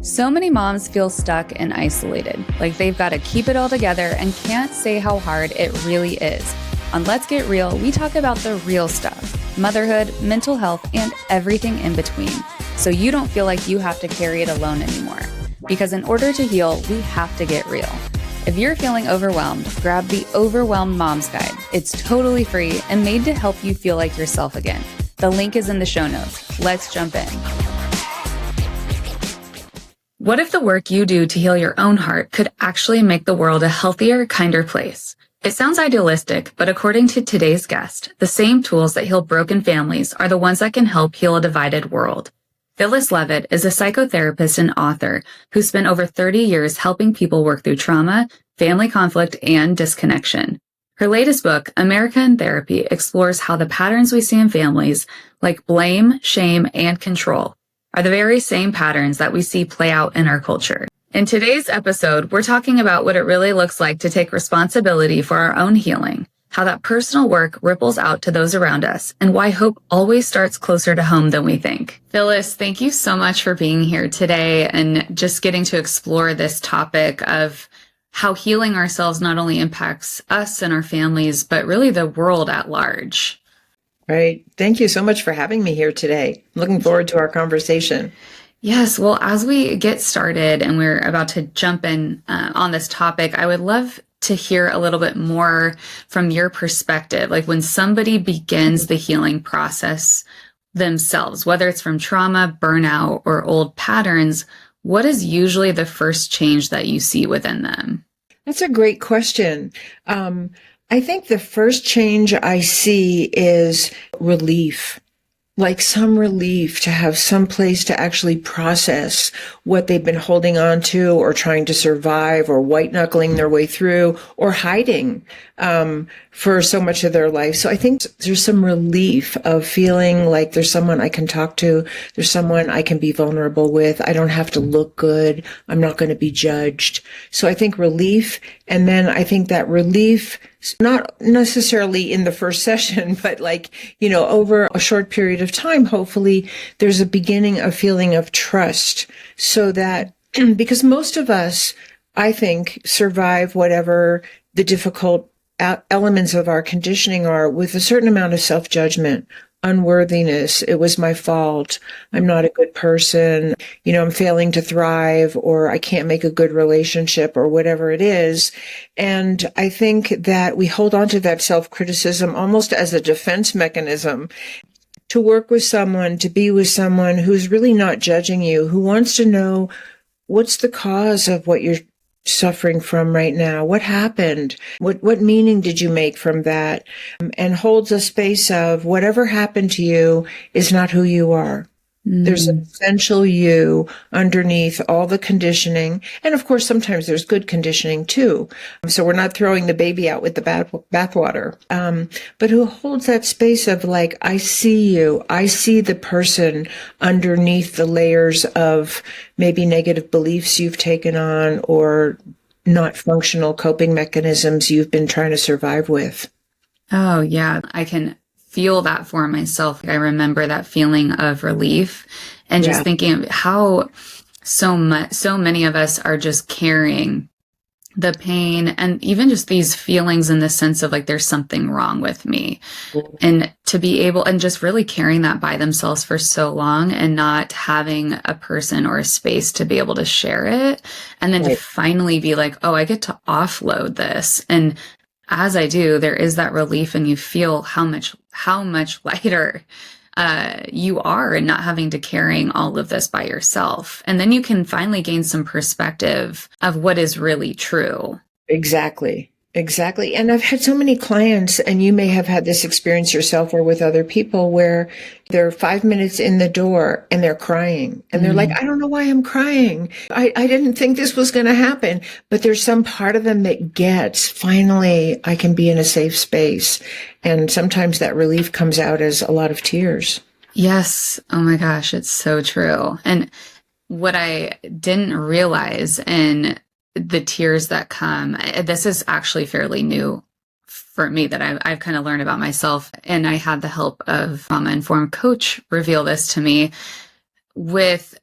So many moms feel stuck and isolated, like they've got to keep it all together and can't say how hard it really is. On Let's Get Real, we talk about the real stuff, motherhood, mental health, and everything in between, so you don't feel like you have to carry it alone anymore. Because in order to heal, we have to get real. If you're feeling overwhelmed, grab the Overwhelmed Mom's Guide. It's totally free and made to help you feel like yourself again. The link is in the show notes. Let's jump in. What if the work you do to heal your own heart could actually make the world a healthier, kinder place? It sounds idealistic, but according to today's guest, the same tools that heal broken families are the ones that can help heal a divided world. Phyllis Leavitt is a psychotherapist and author who spent over 30 years helping people work through trauma, family conflict, and disconnection. Her latest book, America in Therapy, explores how the patterns we see in families, like blame, shame, and control, are the very same patterns that we see play out in our culture. In today's episode, we're talking about what it really looks like to take responsibility for our own healing, how that personal work ripples out to those around us, and why hope always starts closer to home than we think. Phyllis, thank you so much for being here today and just getting to explore this topic of how healing ourselves not only impacts us and our families, but really the world at large. Right. Thank you so much for having me here today. I'm looking forward to our conversation. Yes. Well, as we get started and we're about to jump in on this topic, I would love to hear a little bit more from your perspective. Like when somebody begins the healing process themselves, whether it's from trauma, burnout, or old patterns, what is usually the first change that you see within them? That's a great question. I think the first change I see is relief, like some relief to have some place to actually process what they've been holding on to or trying to survive or white knuckling their way through or hiding for so much of their life. So I think there's some relief of feeling like there's someone I can talk to. There's someone I can be vulnerable with. I don't have to look good. I'm not going to be judged. So I think relief. And then I think that relief, not necessarily in the first session, but over a short period of time, hopefully there's a beginning of feeling of trust so that, because most of us, I think, survive whatever the difficult elements of our conditioning are with a certain amount of self-judgment, unworthiness. It was my fault. I'm not a good person. I'm failing to thrive, or I can't make a good relationship, or whatever it is. And I think that we hold on to that self-criticism almost as a defense mechanism to work with someone, to be with someone who's really not judging you, who wants to know what's the cause of what you're suffering from right now. What happened? What meaning did you make from that? And holds a space of whatever happened to you is not who you are. There's an essential you underneath all the conditioning. And of course, sometimes there's good conditioning too. So we're not throwing the baby out with the bathwater. But who holds that space of like, I see you. I see the person underneath the layers of maybe negative beliefs you've taken on or not functional coping mechanisms you've been trying to survive with. Oh, yeah. I can feel that for myself. I remember that feeling of relief and just thinking of how so many of us are just carrying the pain and even just these feelings in the sense of like, there's something wrong with me. And to be able and just really carrying that by themselves for so long and not having a person or a space to be able to share it. And then to finally be like, oh, I get to offload this. And as I do, there is that relief and you feel how much lighter you are and not having to carrying all of this by yourself. And then you can finally gain some perspective of what is really true. Exactly. And I've had so many clients, and you may have had this experience yourself or with other people, where they're 5 minutes in the door and they're crying and they're like, I don't know why I'm crying. I didn't think this was going to happen, but there's some part of them that gets, finally, I can be in a safe space. And sometimes that relief comes out as a lot of tears. Yes. Oh my gosh. It's so true. And what I didn't realize in the tears that come, this is actually fairly new for me that I've kind of learned about myself. And I had the help of trauma-informed coach reveal this to me with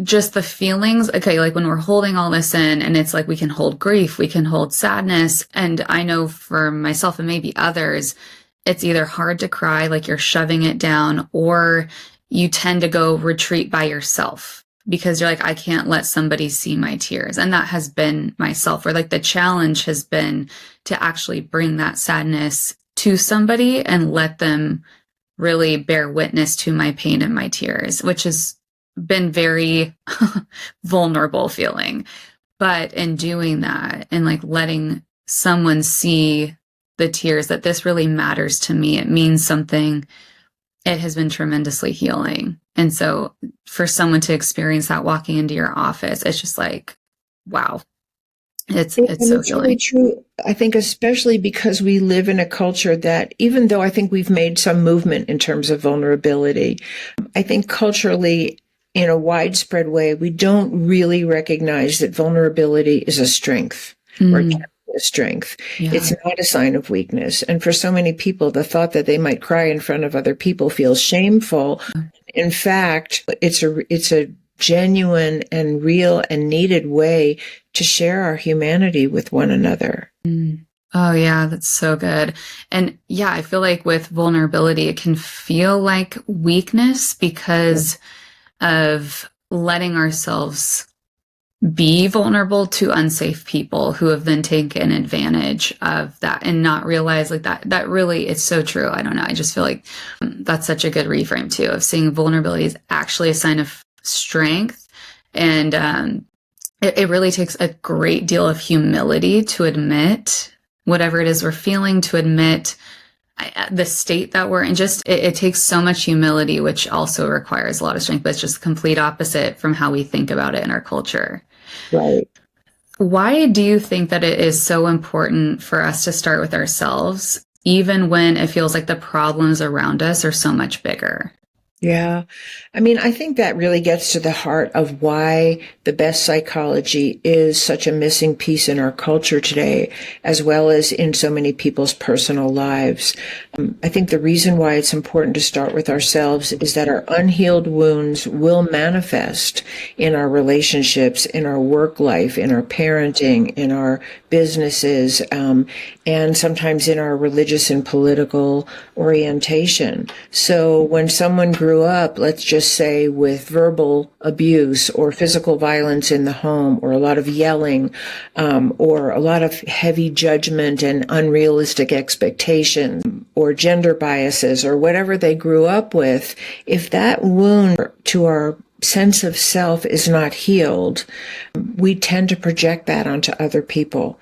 just the feelings. Okay, like when we're holding all this in, and it's like we can hold grief, we can hold sadness. And I know for myself and maybe others, it's either hard to cry, like you're shoving it down, or you tend to go retreat by yourself because you're like, I can't let somebody see my tears. And that has been myself, where like the challenge has been to actually bring that sadness to somebody and let them really bear witness to my pain and my tears, which has been very vulnerable feeling. But in doing that and like letting someone see the tears, that this really matters to me, it means something, it has been tremendously healing. And so for someone to experience that walking into your office, it's just like, wow, it's so it's healing. really true. I think especially because we live in a culture that, even though I think we've made some movement in terms of vulnerability, I think culturally, in a widespread way, we don't really recognize that vulnerability is a strength or can be a strength. Yeah. It's not a sign of weakness. And for so many people, the thought that they might cry in front of other people feels shameful. In fact, it's a genuine and real and needed way to share our humanity with one another. Oh yeah, that's so good. And yeah, I feel like with vulnerability, it can feel like weakness because of letting ourselves be vulnerable to unsafe people who have then taken advantage of that and not realize like that really, it's so true. I don't know. I just feel like that's such a good reframe too, of seeing vulnerability is actually a sign of strength. And it really takes a great deal of humility to admit whatever it is we're feeling, to admit the state that we're in. Just it takes so much humility, which also requires a lot of strength, but it's just the complete opposite from how we think about it in our culture. Right. Why do you think that it is so important for us to start with ourselves, even when it feels like the problems around us are so much bigger? Yeah. I mean, I think that really gets to the heart of why the best psychology is such a missing piece in our culture today, as well as in so many people's personal lives. I think the reason why it's important to start with ourselves is that our unhealed wounds will manifest in our relationships, in our work life, in our parenting, in our businesses, and sometimes in our religious and political orientation. So when someone grew up, let's just say, with verbal abuse or physical violence in the home, or a lot of yelling, or a lot of heavy judgment and unrealistic expectations, or gender biases, or whatever they grew up with, if that wound to our sense of self is not healed, we tend to project that onto other people.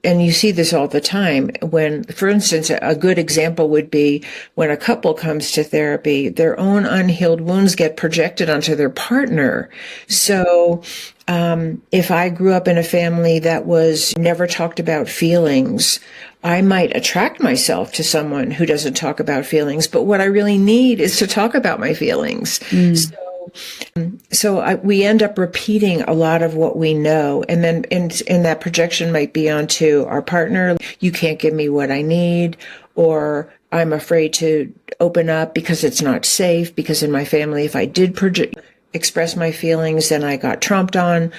And you see this all the time when, for instance, a good example would be when a couple comes to therapy, their own unhealed wounds get projected onto their partner. So if I grew up in a family that was never talked about feelings, I might attract myself to someone who doesn't talk about feelings, but what I really need is to talk about my feelings. So we end up repeating a lot of what we know, and then and that projection might be onto our partner. You can't give me what I need, or I'm afraid to open up because it's not safe, because in my family, if I did express my feelings, then I got tromped on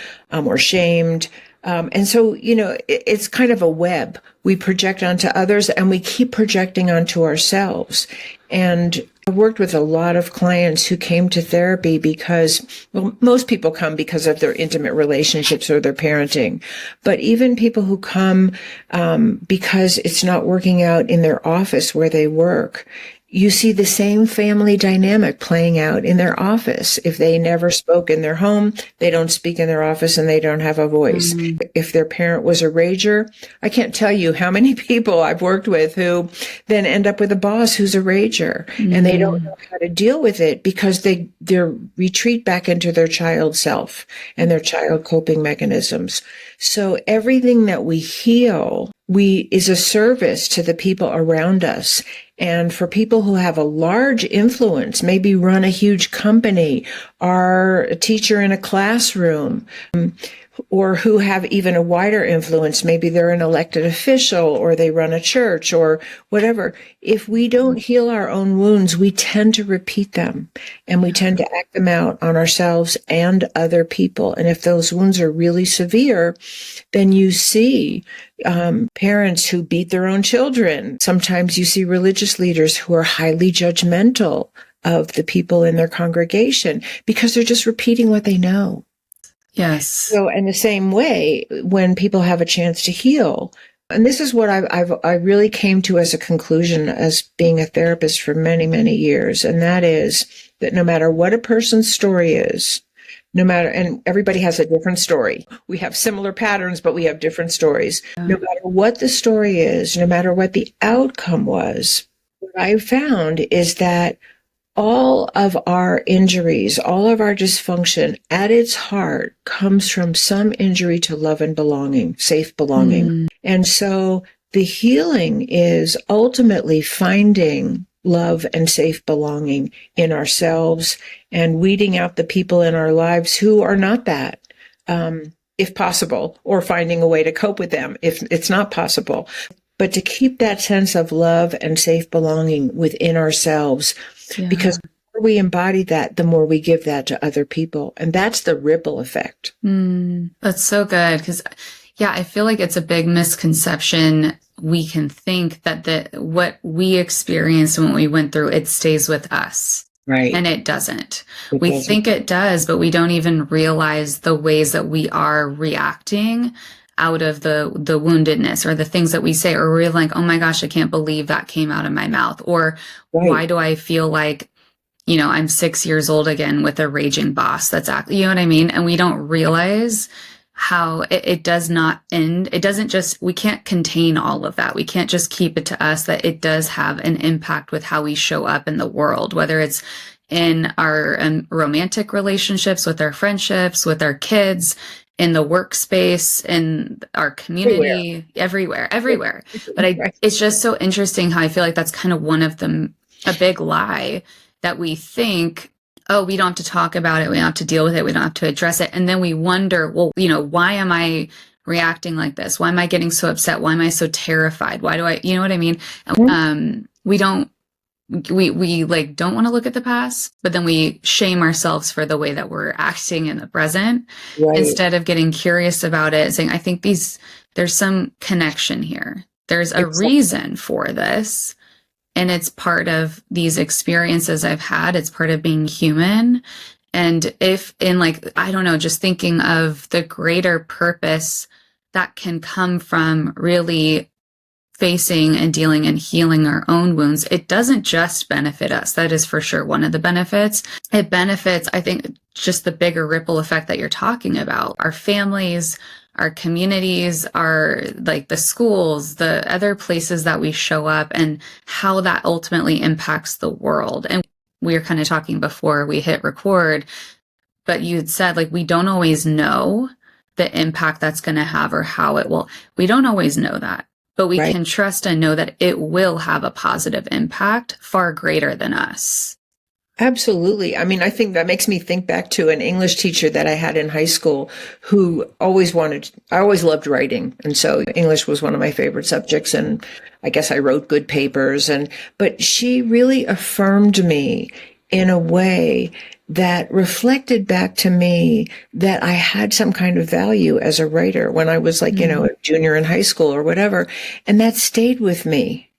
or shamed. And so, it's kind of a web. We project onto others and we keep projecting onto ourselves. And I worked with a lot of clients who came to therapy because, well, most people come because of their intimate relationships or their parenting. But even people who come because it's not working out in their office where they work, you see the same family dynamic playing out in their office. If they never spoke in their home, they don't speak in their office and they don't have a voice. If their parent was a rager, I can't tell you how many people I've worked with who then end up with a boss who's a rager and they don't know how to deal with it because they retreat back into their child self and their child coping mechanisms. So everything that we heal is a service to the people around us. And for people who have a large influence, maybe run a huge company, are a teacher in a classroom, or who have even a wider influence. Maybe they're an elected official or they run a church or whatever. If we don't heal our own wounds, we tend to repeat them and we tend to act them out on ourselves and other people. And if those wounds are really severe, then you see parents who beat their own children. Sometimes you see religious leaders who are highly judgmental of the people in their congregation because they're just repeating what they know. Yes. So in the same way, when people have a chance to heal, and this is what I really came to as a conclusion as being a therapist for many, many years, and that is that no matter what a person's story is, and everybody has a different story. We have similar patterns, but we have different stories. No matter what the story is, no matter what the outcome was, what I found is that all of our injuries, all of our dysfunction at its heart comes from some injury to love and belonging, safe belonging. And so the healing is ultimately finding love and safe belonging in ourselves and weeding out the people in our lives who are not that, if possible, or finding a way to cope with them if it's not possible. But to keep that sense of love and safe belonging within ourselves, because the more we embody that, the more we give that to other people. And that's the ripple effect. That's so good. Because, I feel like it's a big misconception. We can think that what we experienced and what we went through, it stays with us. Right. And it doesn't. We think it does, but we don't even realize the ways that we are reacting out of the woundedness or the things that we say, or we're like, oh my gosh, I can't believe that came out of my mouth. Or why do I feel like, I'm 6 years old again with a raging boss that's you know what I mean? And we don't realize how it does not end. It doesn't just, we can't contain all of that. We can't just keep it to us, that it does have an impact with how we show up in the world, whether it's in our romantic relationships, with our friendships, with our kids, in the workspace, in our community, everywhere. But it's just so interesting how I feel like that's kind of one of them, a big lie that we think, oh, we don't have to talk about it. We don't have to deal with it. We don't have to address it. And then we wonder, well, why am I reacting like this? Why am I getting so upset? Why am I so terrified? Why do I, you know what I mean? We don't want to look at the past, but then we shame ourselves for the way that we're acting in the present, instead of getting curious about it and saying, I think there's some connection here. There's a reason for this. And it's part of these experiences I've had. It's part of being human. And just thinking of the greater purpose that can come from really facing and dealing and healing our own wounds, it doesn't just benefit us. That is for sure one of the benefits. It benefits, I think, just the bigger ripple effect that you're talking about. Our families, our communities, the schools, the other places that we show up, and how that ultimately impacts the world. And we were kind of talking before we hit record, but you had said, we don't always know the impact that's going to have or how it will. We don't always know that. But we can trust and know that it will have a positive impact far greater than us. Absolutely. I mean, I think that makes me think back to an English teacher that I had in high school who I always loved writing. And so English was one of my favorite subjects. And I guess I wrote good papers. But she really affirmed me in a way that reflected back to me that I had some kind of value as a writer when I was a junior in high school or whatever. And that stayed with me.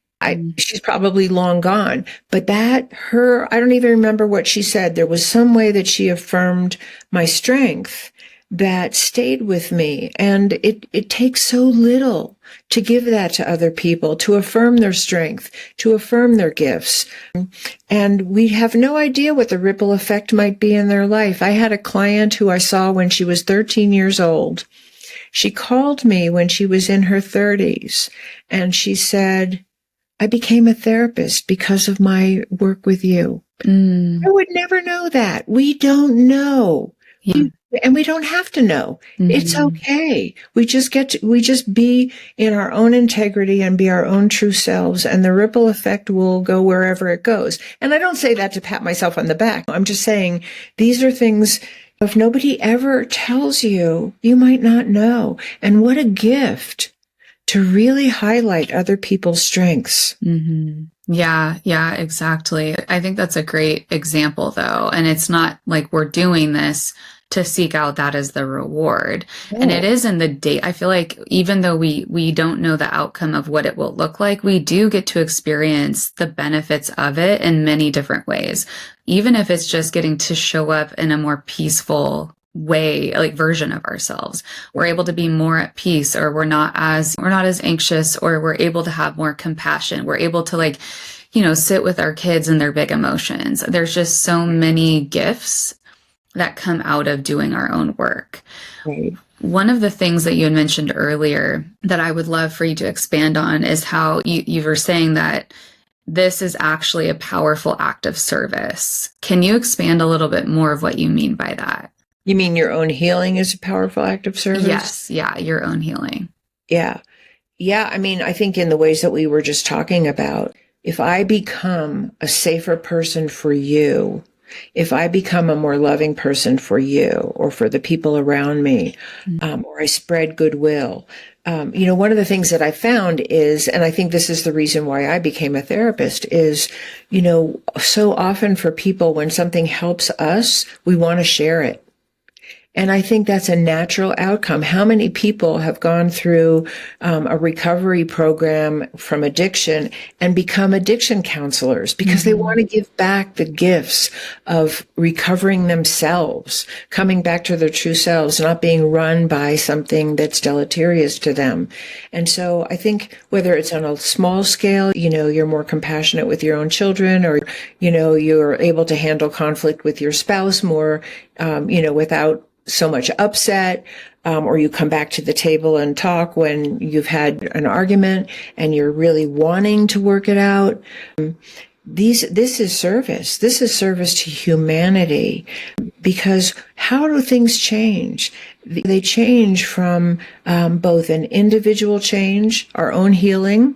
She's probably long gone, but I don't even remember what she said. There was some way that she affirmed my strength that stayed with me. And it takes so little to give that to other people, to affirm their strength, to affirm their gifts. And we have no idea what the ripple effect might be in their life. I had a client who I saw when she was 13 years old. She called me when she was in her 30s, and she said, I became a therapist because of my work with you. I would never know that. We don't know. Yeah. And we don't have to know. It's okay. We just be in our own integrity and be our own true selves, and the ripple effect will go wherever it goes. And I don't say that to pat myself on the back. I'm just saying these are things, If nobody ever tells you, you might not know. And what a gift to really highlight other people's strengths. Mm-hmm. Yeah, exactly. I think that's a great example, though. And it's not like we're doing this to seek out that as the reward. No. And it is in the day. I feel like even though we don't know the outcome of what it will look like, we do get to experience the benefits of it in many different ways. Even if it's just getting to show up in a more peaceful way, like version of ourselves. We're able to be more at peace, or we're not as anxious, or we're able to have more compassion. We're able to sit with our kids and their big emotions. There's just so many gifts that come out of doing our own work. Right. One of the things that you had mentioned earlier that I would love for you to expand on is how you were saying that this is actually a powerful act of service. Can you expand a little bit more of what you mean by that? You mean your own healing is a powerful act of service? Yes. Yeah. Your own healing. Yeah. Yeah. I mean, I think in the ways that we were just talking about, if I become a safer person for you, if I become a more loving person for you or for the people around me, or I spread goodwill, one of the things that I found is, and I think this is the reason why I became a therapist, is, so often for people, when something helps us, we want to share it. And I think that's a natural outcome. How many people have gone through a recovery program from addiction and become addiction counselors because they want to give back the gifts of recovering themselves, coming back to their true selves, not being run by something that's deleterious to them. And so I think whether it's on a small scale, you're more compassionate with your own children, or, you're able to handle conflict with your spouse more, without so much upset, or you come back to the table and talk when you've had an argument and you're really wanting to work it out. This is service. This is service to humanity, because how do things change? They change from both an individual change, our own healing,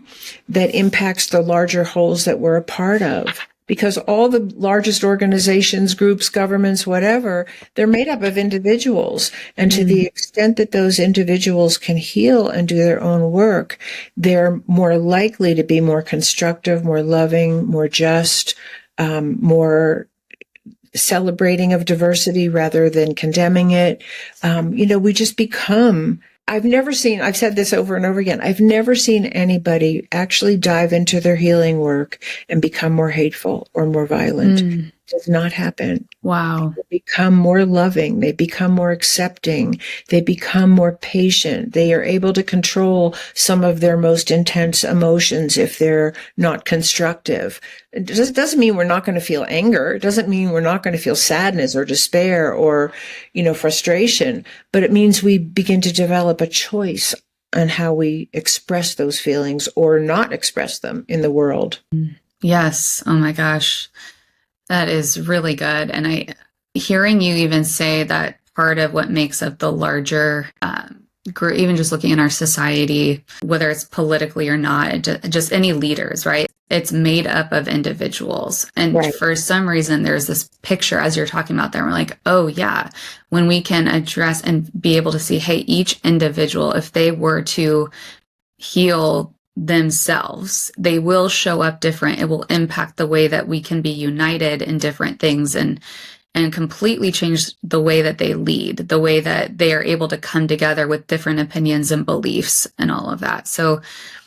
that impacts the larger wholes that we're a part of. Because all the largest organizations, groups, governments, whatever, they're made up of individuals. And to the extent that those individuals can heal and do their own work, they're more likely to be more constructive, more loving, more just, more celebrating of diversity rather than condemning it. We just become... I've said this over and over again, I've never seen anybody actually dive into their healing work and become more hateful or more violent. It does not happen. Wow. They become more loving. They become more accepting. They become more patient. They are able to control some of their most intense emotions if they're not constructive. It doesn't mean we're not going to feel anger. It doesn't mean we're not going to feel sadness or despair or, frustration. But it means we begin to develop a choice on how we express those feelings or not express them in the world. Yes. Oh my gosh. That is really good. And hearing you even say that part of what makes up the larger group, even just looking in our society, whether it's politically or not, just any leaders, right? It's made up of individuals. And Right. For some reason, there's this picture as you're talking about there. We're like, oh yeah, when we can address and be able to see, hey, each individual, if they were to heal themselves, they will show up different. It will impact the way that we can be united in different things and completely change the way that they lead, the way that they are able to come together with different opinions and beliefs and all of that. So,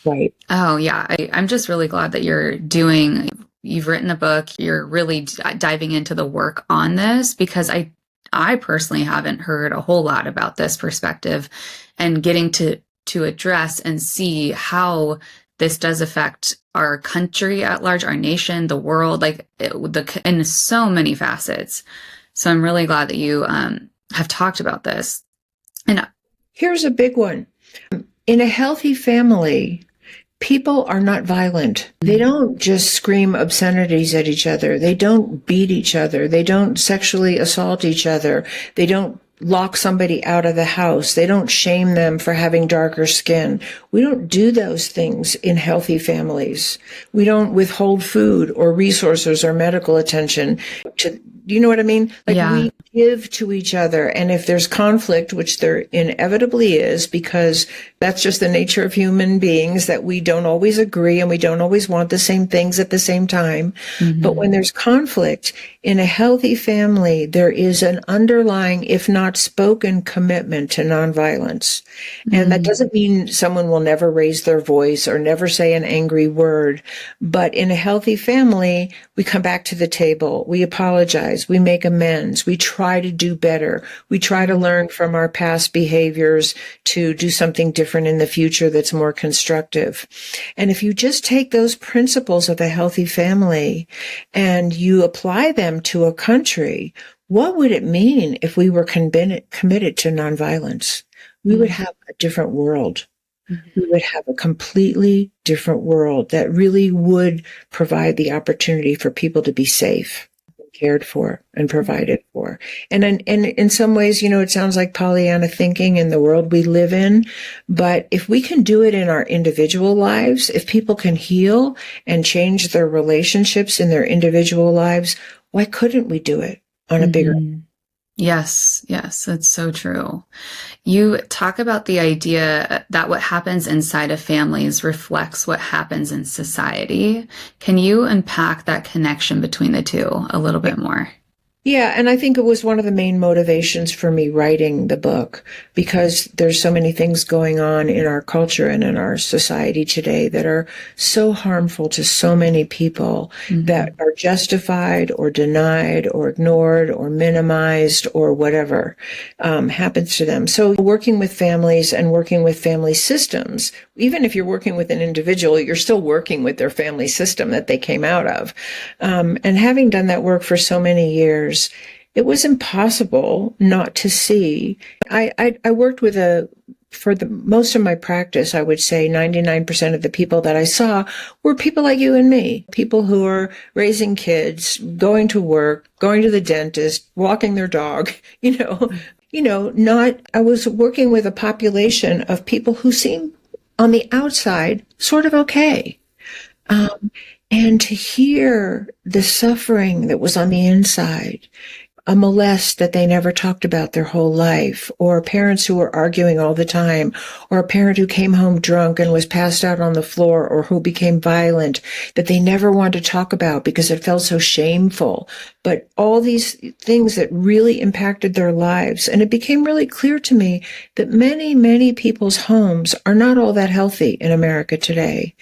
Right. oh yeah, I'm just really glad that you've written a book, you're really diving into the work on this, because I personally haven't heard a whole lot about this perspective, and getting to address and see how this does affect our country at large, our nation, the world, in so many facets. So I'm really glad that you have talked about this. And here's a big one. In a healthy family, people are not violent. They don't just scream obscenities at each other. They don't beat each other. They don't sexually assault each other. They don't lock somebody out of the house. They don't shame them for having darker skin. We don't do those things in healthy families. We don't withhold food or resources or medical attention to Do you know what I mean? Like Yeah. we give to each other. And if there's conflict, which there inevitably is, because that's just the nature of human beings, that we don't always agree and we don't always want the same things at the same time. But when there's conflict in a healthy family, there is an underlying, if not spoken, commitment to nonviolence. And that doesn't mean someone will never raise their voice or never say an angry word. But in a healthy family, we come back to the table. We apologize. We make amends. We try to do better. We try to learn from our past behaviors to do something different in the future that's more constructive. And if you just take those principles of a healthy family and you apply them to a country, what would it mean if we were committed to nonviolence? We would have a different world. We would have a completely different world that really would provide the opportunity for people to be safe, cared for, and provided for. And in some ways, it sounds like Pollyanna thinking in the world we live in. But if we can do it in our individual lives, if people can heal and change their relationships in their individual lives, why couldn't we do it on a bigger? Yes, that's so true. You talk about the idea that what happens inside of families reflects what happens in society. Can you unpack that connection between the two a little bit more? Yeah, and I think it was one of the main motivations for me writing the book, because there's so many things going on in our culture and in our society today that are so harmful to so many people that are justified or denied or ignored or minimized or whatever happens to them. So working with families and working with family systems, even if you're working with an individual, you're still working with their family system that they came out of. And having done that work for so many years, it was impossible not to see. I worked with for the most of my practice, I would say 99% of the people that I saw were people like you and me, people who are raising kids, going to work, going to the dentist, walking their dog, I was working with a population of people who seem on the outside sort of okay. And to hear the suffering that was on the inside, a molest that they never talked about their whole life, or parents who were arguing all the time, or a parent who came home drunk and was passed out on the floor, or who became violent, that they never wanted to talk about because it felt so shameful. But all these things that really impacted their lives. And it became really clear to me that many, many people's homes are not all that healthy in America today.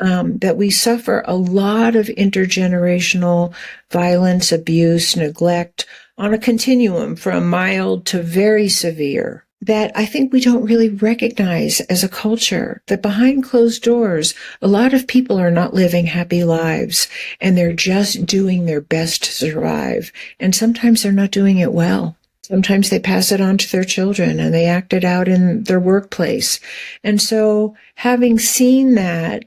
That we suffer a lot of intergenerational violence, abuse, neglect on a continuum from mild to very severe, that I think we don't really recognize as a culture, that behind closed doors, a lot of people are not living happy lives and they're just doing their best to survive. And sometimes they're not doing it well. Sometimes they pass it on to their children and they act it out in their workplace. And so having seen that,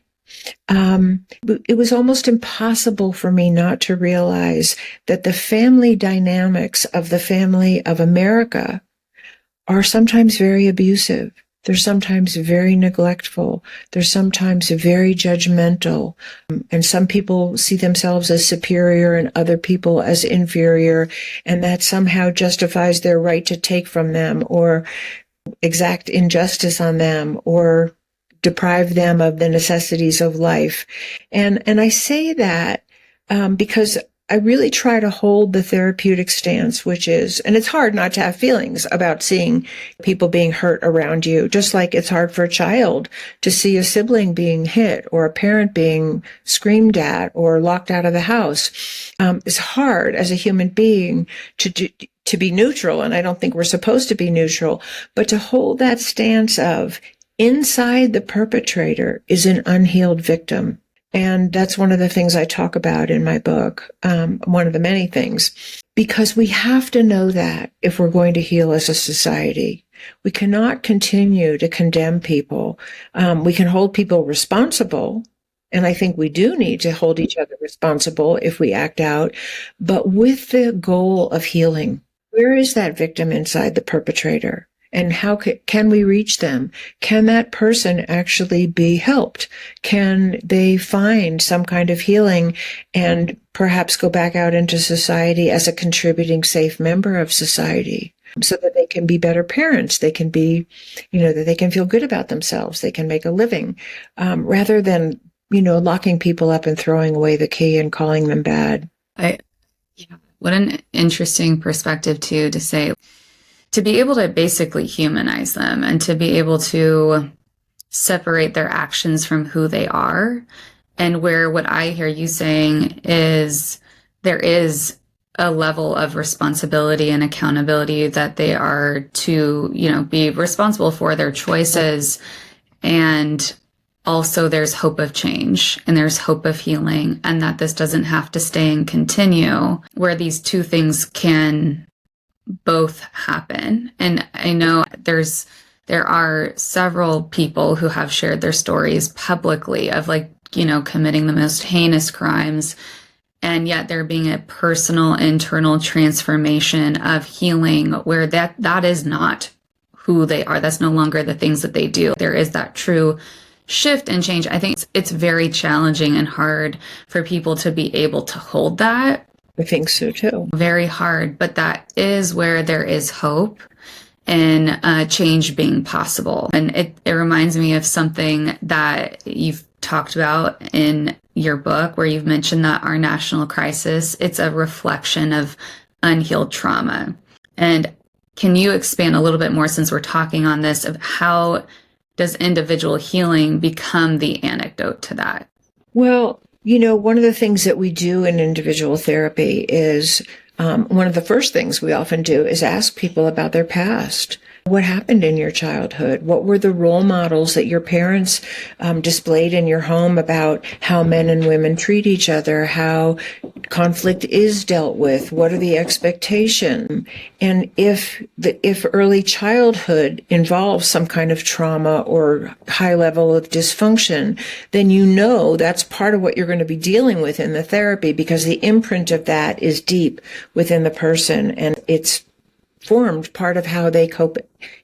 it was almost impossible for me not to realize that the family dynamics of the family of America are sometimes very abusive. They're sometimes very neglectful. They're sometimes very judgmental. And some people see themselves as superior and other people as inferior, and that somehow justifies their right to take from them or exact injustice on them or deprive them of the necessities of life. And I say that because I really try to hold the therapeutic stance, which is, and it's hard not to have feelings about seeing people being hurt around you, just like it's hard for a child to see a sibling being hit or a parent being screamed at or locked out of the house. It's hard as a human being to be neutral, and I don't think we're supposed to be neutral, but to hold that stance of inside the perpetrator is an unhealed victim. And that's one of the things I talk about in my book, one of the many things, because we have to know that if we're going to heal as a society. We cannot continue to condemn people. We can hold people responsible, and I think we do need to hold each other responsible if we act out, but with the goal of healing. Where is that victim inside the perpetrator? And how can we reach them? Can that person actually be helped? Can they find some kind of healing and perhaps go back out into society as a contributing, safe member of society so that they can be better parents? They can be, that they can feel good about themselves. They can make a living, rather than, locking people up and throwing away the key and calling them bad. What an interesting perspective too, to say, to be able to basically humanize them and to be able to separate their actions from who they are. And where what I hear you saying is there is a level of responsibility and accountability that they are to, be responsible for their choices. And also there's hope of change and there's hope of healing, and that this doesn't have to stay and continue, where these two things can both happen. And I know there are several people who have shared their stories publicly of committing the most heinous crimes, and yet there being a personal internal transformation of healing where that is not who they are. That's no longer the things that they do. There is that true shift and change. I think it's very challenging and hard for people to be able to hold that. I think so too. Very hard, but that is where there is hope and change being possible. And it reminds me of something that you've talked about in your book, where you've mentioned that our national crisis, it's a reflection of unhealed trauma. And can you expand a little bit more, since we're talking on this, of how does individual healing become the antidote to that? Well, one of the things that we do in individual therapy is one of the first things we often do is ask people about their past. What happened in your childhood? What were the role models that your parents displayed in your home about how men and women treat each other, how conflict is dealt with? What are the expectations? And if early childhood involves some kind of trauma or high level of dysfunction, then that's part of what you're going to be dealing with in the therapy, because the imprint of that is deep within the person, and it's formed part of how they cope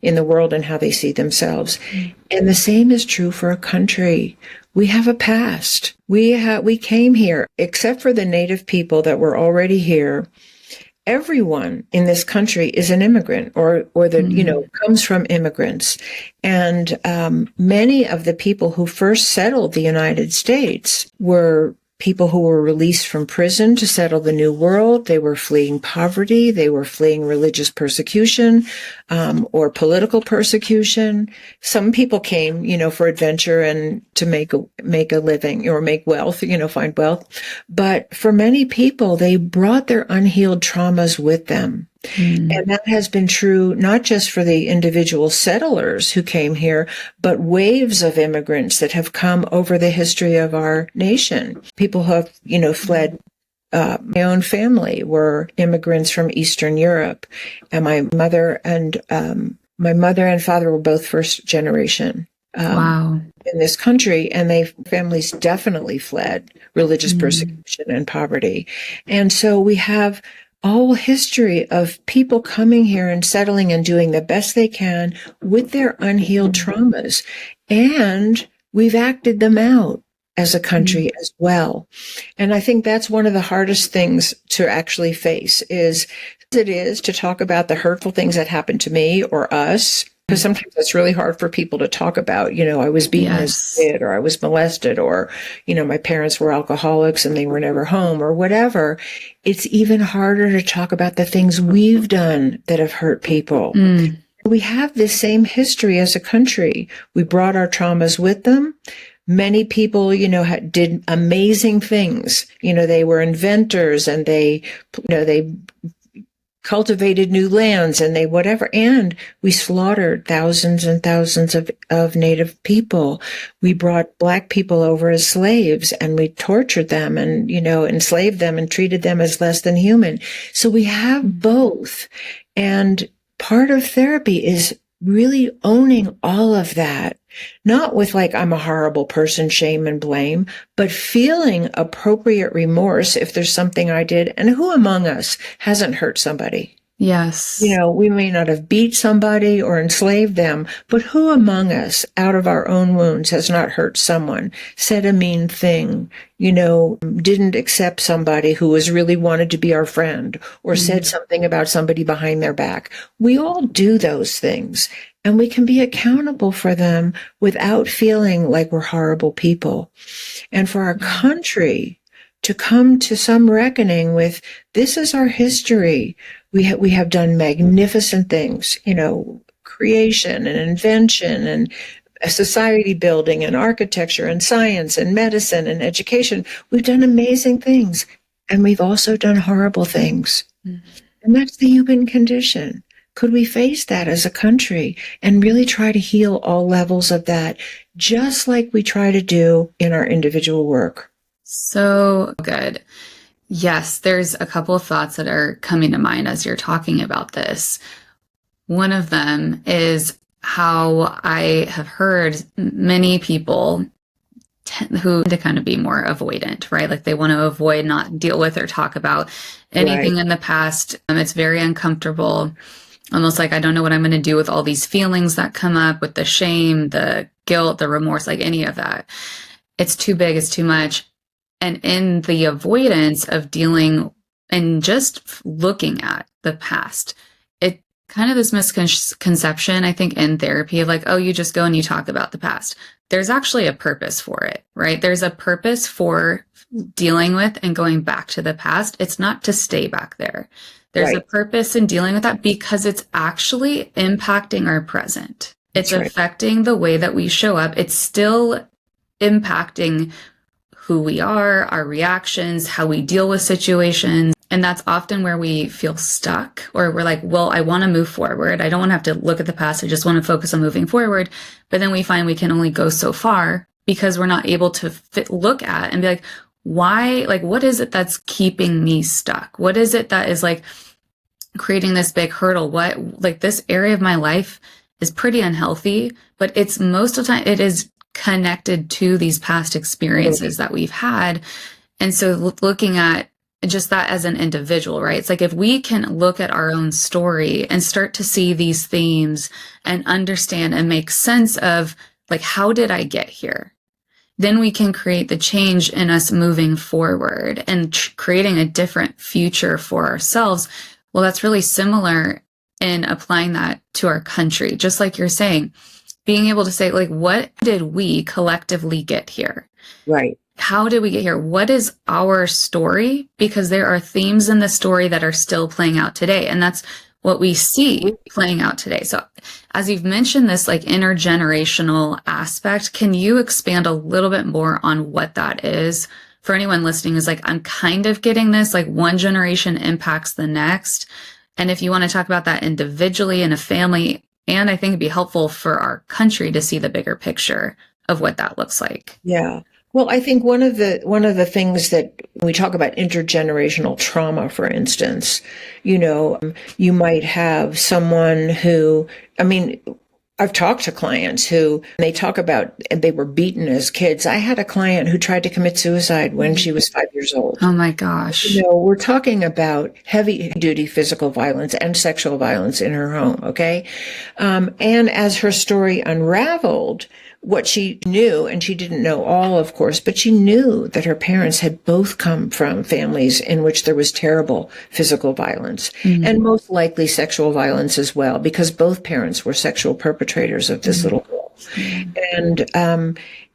in the world and how they see themselves. And the same is true for a country. We have a past. We came here, except for the native people that were already here. Everyone in this country is an immigrant or comes from immigrants. And many of the people who first settled the United States were people who were released from prison to settle the New World. They were fleeing poverty. They were fleeing religious persecution, or political persecution. Some people came, for adventure and to make a living or make wealth, find wealth. But for many people, they brought their unhealed traumas with them. And that has been true not just for the individual settlers who came here, but waves of immigrants that have come over the history of our nation. People who have, fled. My own family were immigrants from Eastern Europe, and my mother and father were both first generation. Wow. In this country, and families definitely fled religious persecution and poverty. And so we have a whole history of people coming here and settling and doing the best they can with their unhealed traumas. And we've acted them out as a country as well. And I think that's one of the hardest things to actually face is to talk about the hurtful things that happened to me or us. Because sometimes it's really hard for people to talk about, I was beaten as a kid, or I was molested, or, my parents were alcoholics and they were never home, or whatever. It's even harder to talk about the things we've done that have hurt people. We have this same history as a country. We brought our traumas with them. Many people, did amazing things. They were inventors, and they cultivated new lands, and and we slaughtered thousands and thousands of Native people. We brought Black people over as slaves, and we tortured them and, enslaved them and treated them as less than human. So we have both. And part of therapy is really owning all of that. Not with I'm a horrible person, shame and blame, but feeling appropriate remorse if there's something I did. And who among us hasn't hurt somebody? Yes. We may not have beat somebody or enslaved them, but who among us, out of our own wounds, has not hurt someone, said a mean thing, didn't accept somebody who was really wanted to be our friend, or said something about somebody behind their back? We all do those things, and we can be accountable for them without feeling like we're horrible people. And for our country to come to some reckoning with, this is our history. We have done magnificent things, creation and invention and society building and architecture and science and medicine and education. We've done amazing things, and we've also done horrible things. And that's the human condition. Could we face that as a country and really try to heal all levels of that, just like we try to do in our individual work? So good. Yes, there's a couple of thoughts that are coming to mind as you're talking about this. One of them is how I have heard many people who tend to kind of be more avoidant, right? Like they want to avoid, not deal with or talk about anything in the past. It's very uncomfortable. Almost like, I don't know what I'm going to do with all these feelings that come up, with the shame, the guilt, the remorse, like any of that. It's too big, it's too much. And in the avoidance of dealing and just looking at the past, it kind of this misconception, I think, in therapy of like, oh, you just go and you talk about the past. There's actually a purpose for it, right? There's a purpose for dealing with and going back to the past. It's not to stay back there. There's a purpose in dealing with that because it's actually impacting our present. It's affecting the way that we show up. It's still impacting who we are, our reactions, how we deal with situations. And that's often where we feel stuck, or we're like, well, I want to move forward. I don't want to have to look at the past. I just want to focus on moving forward. But then we find we can only go so far because we're not able to look at and be like, why, like, what is it that's keeping me stuck? What is it that is like creating this big hurdle? What, like, this area of my life is pretty unhealthy, but it's most of the time it is connected to these past experiences that we've had. And so looking at just that as an individual, right? It's like if we can look at our own story and start to see these themes and understand and make sense of like, how did I get here? Then we can create the change in us moving forward and creating a different future for ourselves. Well, that's really similar in applying that to our country. Just like you're saying, being able to say, like, what did we collectively get here? Right. How did we get here? What is our story? Because there are themes in the story that are still playing out today. And that's what we see playing out today. So as you've mentioned this like intergenerational aspect, can you expand a little bit more on what that is? For anyone listening is like, I'm kind of getting this, like one generation impacts the next. And if you want to talk about that individually in a family, and I think it'd be helpful for our country to see the bigger picture of what that looks like. Yeah. Well, I think one of the things that we talk about intergenerational trauma, for instance, you might have someone who, I've talked to clients who they talk about they were beaten as kids. I had a client who tried to commit suicide when she was 5 years old. Oh my gosh. We're talking about heavy duty physical violence and sexual violence in her home. Okay. And as her story unraveled, what she knew, and she didn't know all, of course, but she knew that her parents had both come from families in which there was terrible physical violence and most likely sexual violence as well, because both parents were sexual perpetrators of this little girl.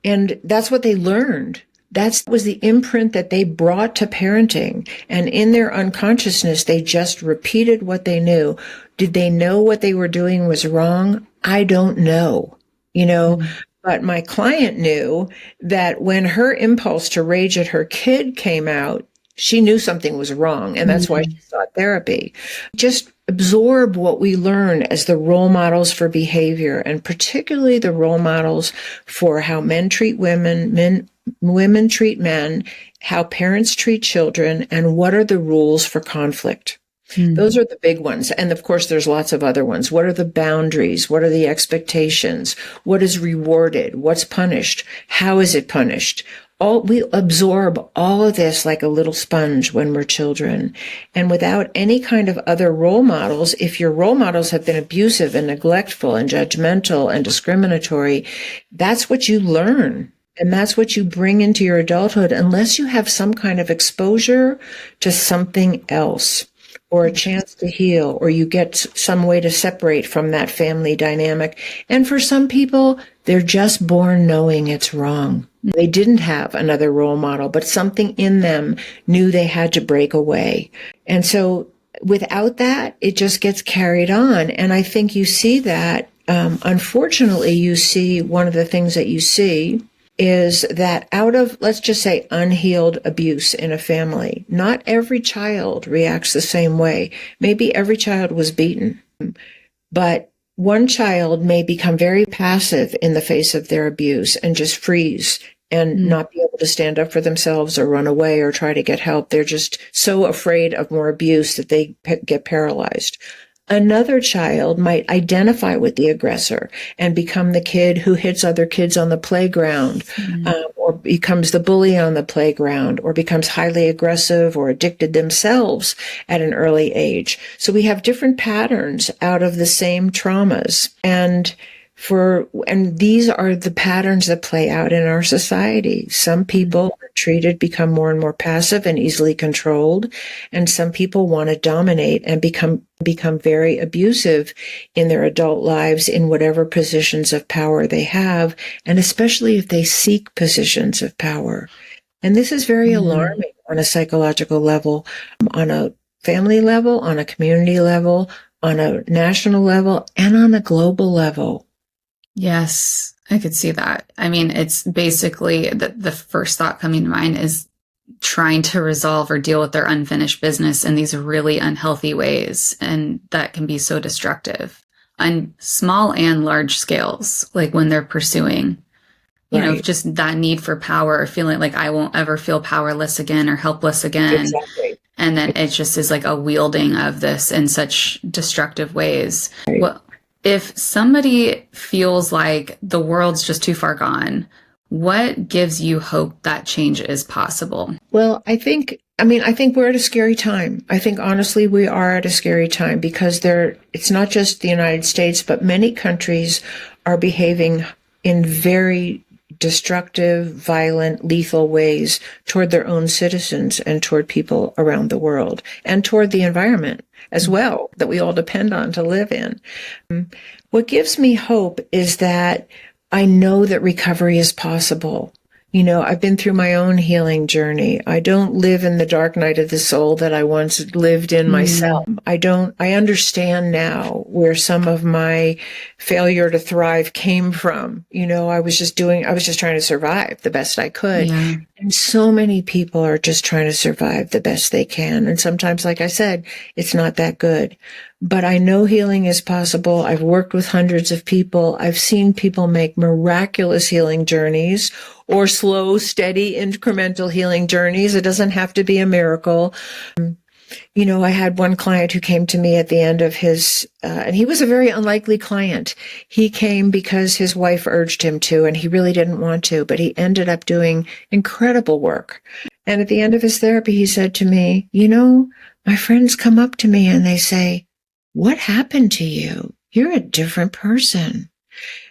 And that's what they learned. That was the imprint that they brought to parenting. And in their unconsciousness, they just repeated what they knew. Did they know what they were doing was wrong? I don't know, But my client knew that when her impulse to rage at her kid came out, she knew something was wrong. And that's why she sought therapy. Just absorb what we learn as the role models for behavior, and particularly the role models for how men treat women, women treat men, how parents treat children, and what are the rules for conflict. Those are the big ones. And of course, there's lots of other ones. What are the boundaries? What are the expectations? What is rewarded? What's punished? How is it punished? We absorb all of this like a little sponge when we're children. And without any kind of other role models, if your role models have been abusive and neglectful and judgmental and discriminatory, that's what you learn. And that's what you bring into your adulthood, unless you have some kind of exposure to something else, or a chance to heal, or you get some way to separate from that family dynamic. And for some people, they're just born knowing it's wrong. They didn't have another role model, but something in them knew they had to break away. And so without that, it just gets carried on. And I think you see that, unfortunately, you see one of the things that you see is that out of, let's just say, unhealed abuse in a family, not every child reacts the same way. Maybe every child was beaten, but one child may become very passive in the face of their abuse and just freeze and not be able to stand up for themselves or run away or try to get help. They're just so afraid of more abuse that they get paralyzed. Another child might identify with the aggressor and become the kid who hits other kids on the playground, or becomes the bully on the playground, or becomes highly aggressive or addicted themselves at an early age. So we have different patterns out of the same traumas. And these are the patterns that play out in our society. Some people are treated, become more and more passive and easily controlled, and some people want to dominate and become very abusive in their adult lives in whatever positions of power they have, and especially if they seek positions of power. And this is very alarming on a psychological level, on a family level, on a community level, on a national level, and on a global level. Yes, I could see that. I mean, it's basically the first thought coming to mind is trying to resolve or deal with their unfinished business in these really unhealthy ways. And that can be so destructive on small and large scales, like when they're pursuing, you know, just that need for power, or feeling like I won't ever feel powerless again or helpless again. Exactly. And then it just is like a wielding of this in such destructive ways. Well, if somebody feels like the world's just too far gone, what gives you hope that change is possible? Well, I think we're at a scary time. I think honestly, we are at a scary time because it's not just the United States, but many countries are behaving in very destructive, violent, lethal ways toward their own citizens and toward people around the world, and toward the environment as well, that we all depend on to live in. What gives me hope is that I know that recovery is possible. You know, I've been through my own healing journey. I don't live in the dark night of the soul that I once lived in myself. I understand now where some of my failure to thrive came from. You know, I was just trying to survive the best I could. Yeah. And so many people are just trying to survive the best they can. And sometimes, like I said, it's not that good. But I know healing is possible. I've worked with hundreds of people. I've seen people make miraculous healing journeys, or slow, steady, incremental healing journeys. It doesn't have to be a miracle. You know, I had one client who came to me at the end of his, and he was a very unlikely client. He came because his wife urged him to, and he really didn't want to, but he ended up doing incredible work. And at the end of his therapy, he said to me, you know, my friends come up to me and they say, what happened to you? You're a different person.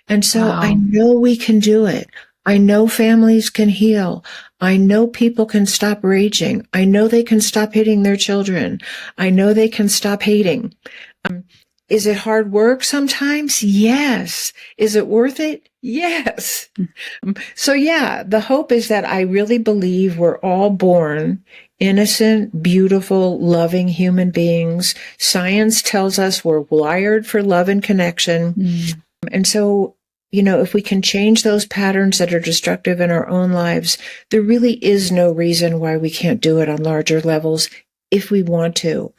And so I know we can do it. I know families can heal. I know people can stop raging. I know they can stop hitting their children. I know they can stop hating. Is it hard work sometimes? Yes. Is it worth it? Yes. So yeah, the hope is that I really believe we're all born innocent, beautiful, loving human beings. Science tells us we're wired for love and connection. And so, you know, if we can change those patterns that are destructive in our own lives, there really is no reason why we can't do it on larger levels if we want to.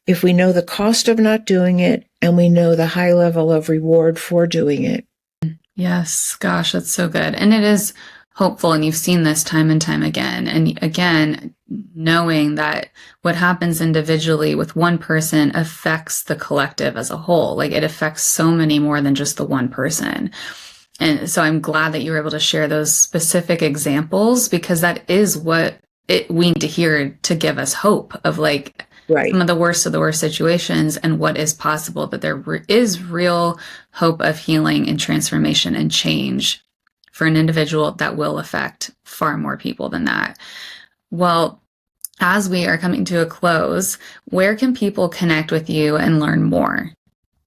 If we know the cost of not doing it, and we know the high level of reward for doing it. Yes, gosh, that's so good. And it is hopeful, and you've seen this time and time again. And again, knowing that what happens individually with one person affects the collective as a whole. Like, it affects so many more than just the one person. And so I'm glad that you were able to share those specific examples, because that is what we need to hear to give us hope of, like, Right. some of the worst situations and what is possible, that there is real hope of healing and transformation and change for an individual that will affect far more people than that. Well, as we are coming to a close, where can people connect with you and learn more?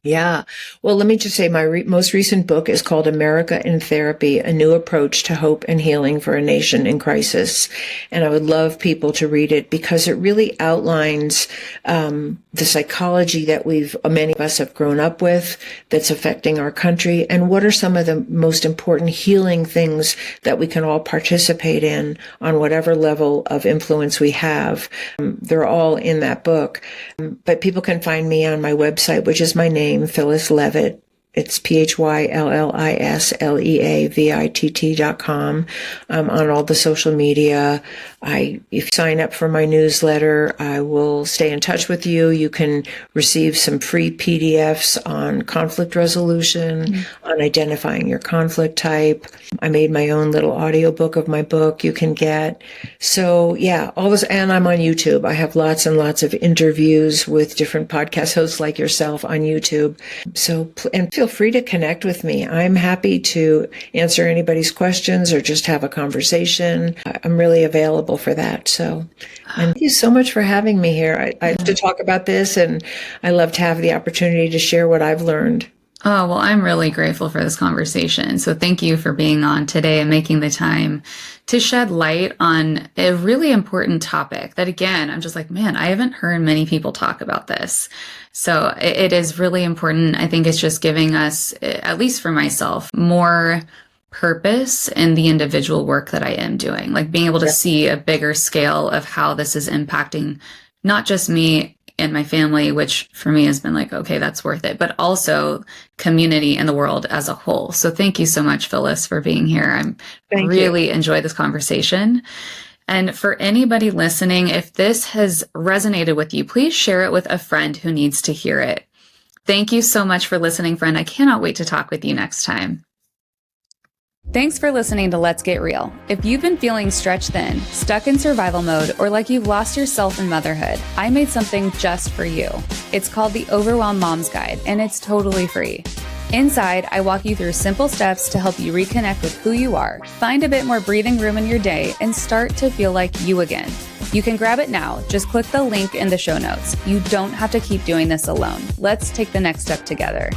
Yeah. Well, let me just say my most recent book is called America in Therapy, A New Approach to Hope and Healing for a Nation in Crisis. And I would love people to read it, because it really outlines the psychology that many of us have grown up with, that's affecting our country, and what are some of the most important healing things that we can all participate in on whatever level of influence we have. They're all in that book. But people can find me on my website, which is my name, Phyllis Leavitt. It's PhyllisLeavitt.com. On all the social media. If you sign up for my newsletter, I will stay in touch with you. You can receive some free PDFs on conflict resolution, on identifying your conflict type. I made my own little audiobook of my book you can get. So yeah, all this, and I'm on YouTube. I have lots and lots of interviews with different podcast hosts like yourself on YouTube. So, and feel free to connect with me. I'm happy to answer anybody's questions or just have a conversation. I'm really available for that. So, and thank you so much for having me here. I love to talk about this, and I love to have the opportunity to share what I've learned. Oh, well, I'm really grateful for this conversation. So thank you for being on today and making the time to shed light on a really important topic that, again, I'm just like, man, I haven't heard many people talk about this. So it is really important. I think it's just giving us, at least for myself, more purpose in the individual work that I am doing, like being able to see a bigger scale of how this is impacting not just me and my family, which for me has been like, okay, that's worth it, but also community and the world as a whole. So thank you so much, Phyllis, for being here. Really enjoyed this conversation. And for anybody listening, if this has resonated with you, please share it with a friend who needs to hear it. Thank you so much for listening, friend. I cannot wait to talk with you next time. Thanks for listening to Let's Get Real. If you've been feeling stretched thin, stuck in survival mode, or like you've lost yourself in motherhood, I made something just for you. It's called the 𝗙𝗏𝗋 Mom's Guide, and it's totally free. Inside, I walk you through simple steps to help you reconnect with who you are, find a bit more breathing room in your day, and start to feel like you again. You can grab it now. Just click the link in the show notes. You don't have to keep doing this alone. Let's take the next step together.